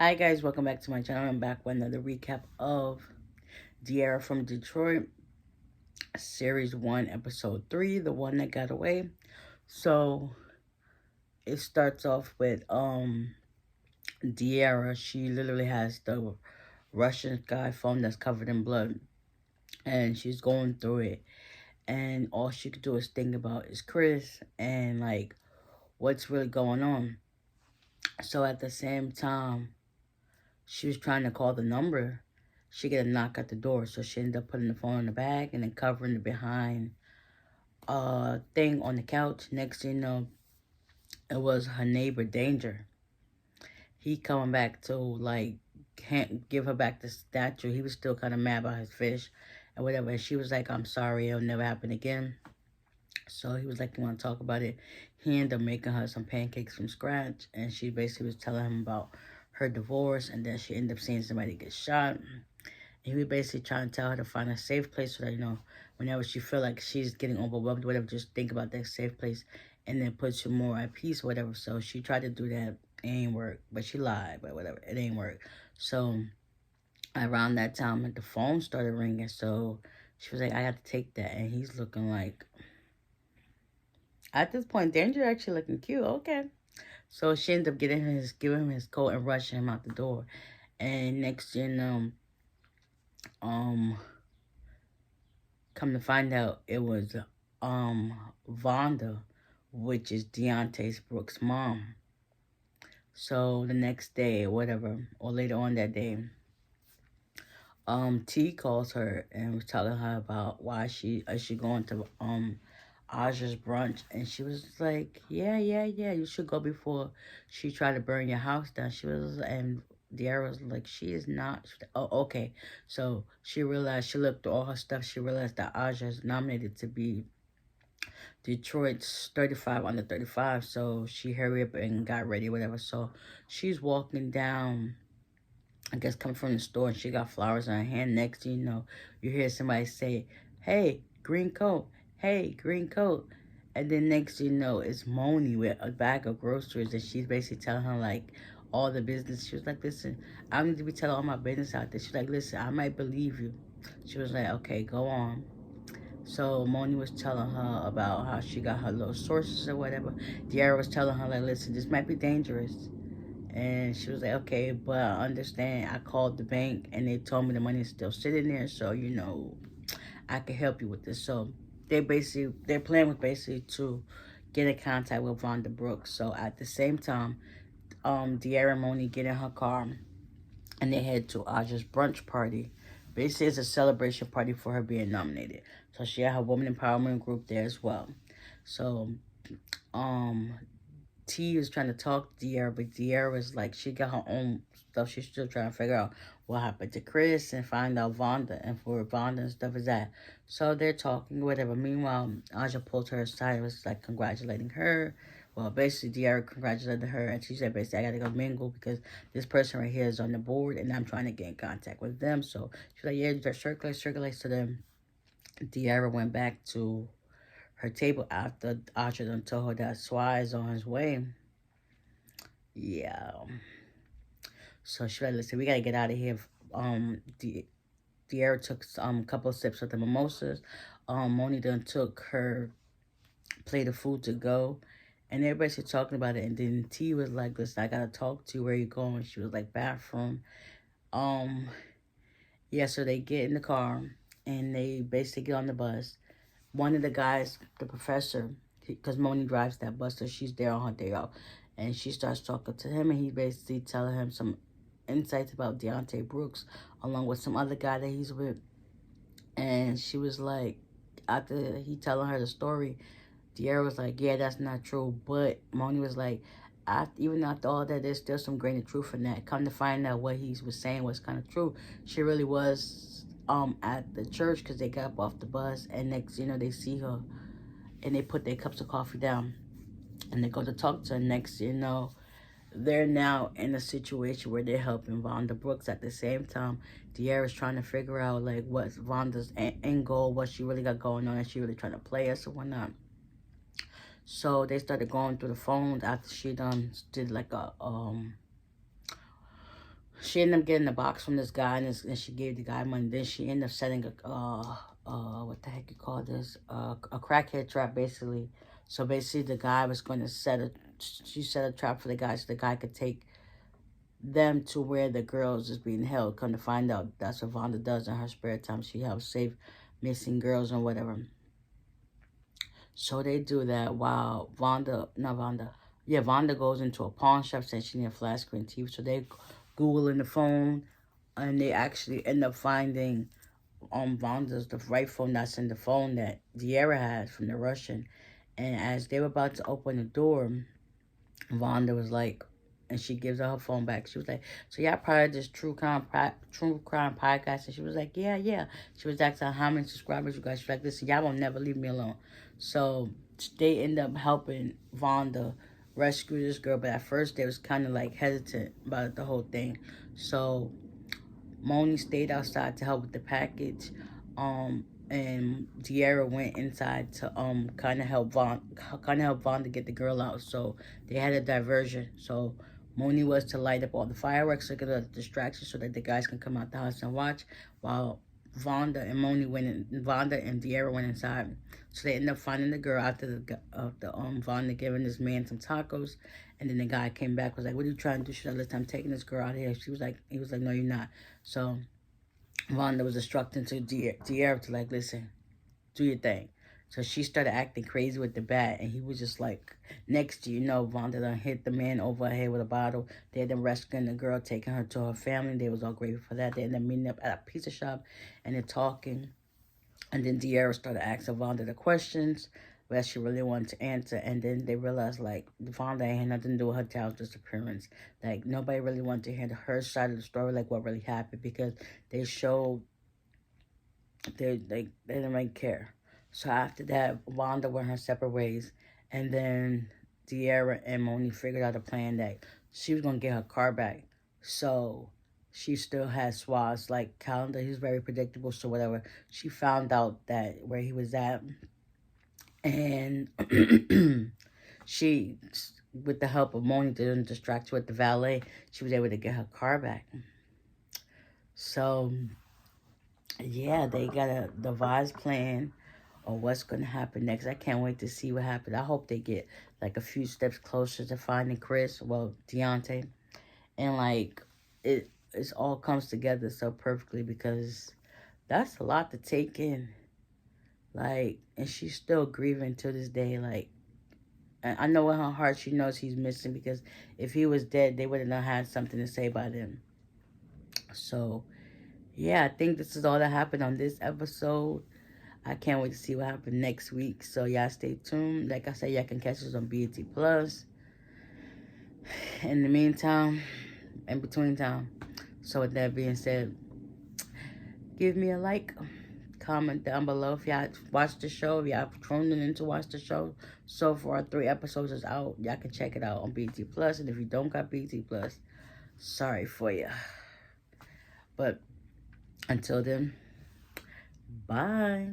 Hi guys, welcome back to my channel. I'm back with another recap of Diarra from Detroit, Series 1, Episode 3, the one that got away. So, it starts off with Diarra. She literally has the Russian guy phone that's covered in blood. And she's going through it. And all she could do is think about is Chris and, like, what's really going on. So, at the same time, she was trying to call the number. She get a knock at the door, so she ended up putting the phone in the bag and then covering it behind a thing on the couch. Next thing you know, it was her neighbor Danger. He coming back to like can't give her back the statue. He was still kind of mad about his fish and whatever. And she was like, "I'm sorry, it'll never happen again." So he was like, "You want to talk about it?" He ended up making her some pancakes from scratch, and she basically was telling him about her divorce, and then she ended up seeing somebody get shot. And he was basically trying to tell her to find a safe place so that, whenever she feel like she's getting overwhelmed, whatever, just think about that safe place and then put you more at peace, whatever. So she tried to do that. It ain't work. But she lied, but whatever. It ain't work. So around that time, the phone started ringing. So she was like, I got to take that. And he's looking like, at this point, Danger actually looking cute. Okay. So she ended up giving him his coat and rushing him out the door. And next, um, come to find out, it was Vonda, which is Deontay's Brooks' mom. So the next day, or whatever, or later on that day, T calls her and was telling her about why is she going to Aja's brunch, and she was like, yeah, you should go before she tried to burn your house down. She was, and Diarra was like, she is not. Oh, okay. So she realized, she looked through all her stuff. She realized that Aja is nominated to be Detroit's 35 under 35. So she hurried up and got ready, whatever. So she's walking down, I guess, coming from the store, and she got flowers in her hand. Next thing you know, you hear somebody say, hey, green coat. Hey, green coat. And then next thing you know, it's Moni with a bag of groceries, and she's basically telling her, like, all the business. She was like, listen, I need to be telling all my business out there. She's like, listen, I might believe you. She was like, okay, go on. So Moni was telling her about how she got her little sources or whatever. Diarra was telling her, like, listen, this might be dangerous. And she was like, okay, but I understand. I called the bank and they told me the money is still sitting there. So, I can help you with this. So their plan was basically to get in contact with Vonda Brooks. So at the same time, Diarra and Moni get in her car and they head to Aja's brunch party. Basically, it's a celebration party for her being nominated. So she had her woman empowerment group there as well. So, um, T was trying to talk to Diarra, but Diarra was like, she got her own stuff. She's still trying to figure out what happened to Chris and find out Vonda and for Vonda and stuff is that. So they're talking, whatever. Meanwhile, Aja pulled her aside and was like congratulating her. Well, basically, Diarra congratulated her, and she said, basically, I gotta go mingle because this person right here is on the board, and I'm trying to get in contact with them. So she's like, yeah, just circulate. So then Diarra went back to her table after Aja done told her that S1XE is on his way. Yeah. So she like, listen, we gotta get out of here. Diarra took a couple of sips of the mimosas. Moni done took her plate of food to go. And everybody's talking about it. And then T was like, listen, I gotta talk to you. Where you going? She was like, bathroom. Um, yeah, so they get in the car and they basically get on the bus. One of the guys, the professor, because Moni drives that bus, so she's there on her day off. And she starts talking to him, and he basically telling him some insights about Deontay Brooks, along with some other guy that he's with. And she was like, after he telling her the story, Diarra was like, yeah, that's not true. But Moni was like, even after all that, there's still some grain of truth in that. Come to find out what he was saying was kind of true. She really was at the church because they got up off the bus. And next, they see her and they put their cups of coffee down. And they go to talk to her. Next, they're now in a situation where they're helping Vonda Brooks. At the same time, Diarra's trying to figure out, like, what's Vonda's end goal, what she really got going on, and she really trying to play us or whatnot. So they started going through the phones after she done did like a She ended up getting a box from this guy, and she gave the guy money. Then she ended up setting a, what the heck you call this? A crackhead trap, basically. So basically, the guy was going to she set a trap for the guy so the guy could take them to where the girls is being held. Come to find out, that's what Vonda does in her spare time. She helps save missing girls and whatever. So they do that while Vonda goes into a pawn shop saying she need a flat screen TV. So they Googling the phone, and they actually end up finding Vonda's the right phone that's in the phone that Diarra has from the Russian. And as they were about to open the door, Vonda was like, and she gives her phone back. She was like, "So y'all part of this true crime podcast?" And she was like, "Yeah, yeah." She was asking how many subscribers you guys. She's like, "Listen, y'all won't never leave me alone." So they end up helping Vonda rescue this girl, but at first they was kind of like hesitant about the whole thing. So Moni stayed outside to help with the package. And Diarra went inside to kind of help Vonda get the girl out. So they had a diversion. So Moni was to light up all the fireworks to get a distraction so that the guys can come out the house and watch, while Vonda and Diarra went inside. So they ended up finding the girl after Vonda giving this man some tacos. And then the guy came back, was like, "What are you trying to do?" She said, "Listen, I'm taking this girl out here." He was like, "No, you're not." So Vonda was instructing to Diarra to like, "Listen, do your thing." So she started acting crazy with the bat, and he was just like, next to Vonda done hit the man over her head with a bottle. They had them rescuing the girl, taking her to her family. They was all grateful for that. They ended up meeting up at a pizza shop, and they're talking. And then Diarra started asking Vonda the questions that she really wanted to answer. And then they realized, like, Vonda ain't had nothing to do with her child's disappearance. Like, nobody really wanted to hear her side of the story, like, what really happened, because they showed they didn't really care. So after that, Vonda went her separate ways. And then Diarra and Moni figured out a plan that she was going to get her car back. So she still had Swaz, like, calendar. He was very predictable, so whatever. She found out that where he was at. And she, with the help of Moni, didn't distract her with the valet. She was able to get her car back. So yeah, they got a devised plan or what's going to happen next. I can't wait to see what happens. I hope they get like a few steps closer to finding Chris, well, Deontay. And like it's all comes together so perfectly, because that's a lot to take in. Like, and she's still grieving to this day. Like, and I know in her heart she knows he's missing, because if he was dead, they would have not had something to say about him. So yeah, I think this is all that happened on this episode. I can't wait to see what happens next week. So y'all stay tuned. Like I said, y'all can catch us on BET Plus. In the meantime, in between time. So with that being said, give me a like, comment down below if y'all watched the show, if y'all tuned in to watch the show. So far, 3 episodes is out. Y'all can check it out on BET Plus. And if you don't got BET Plus, sorry for you. But until then, bye.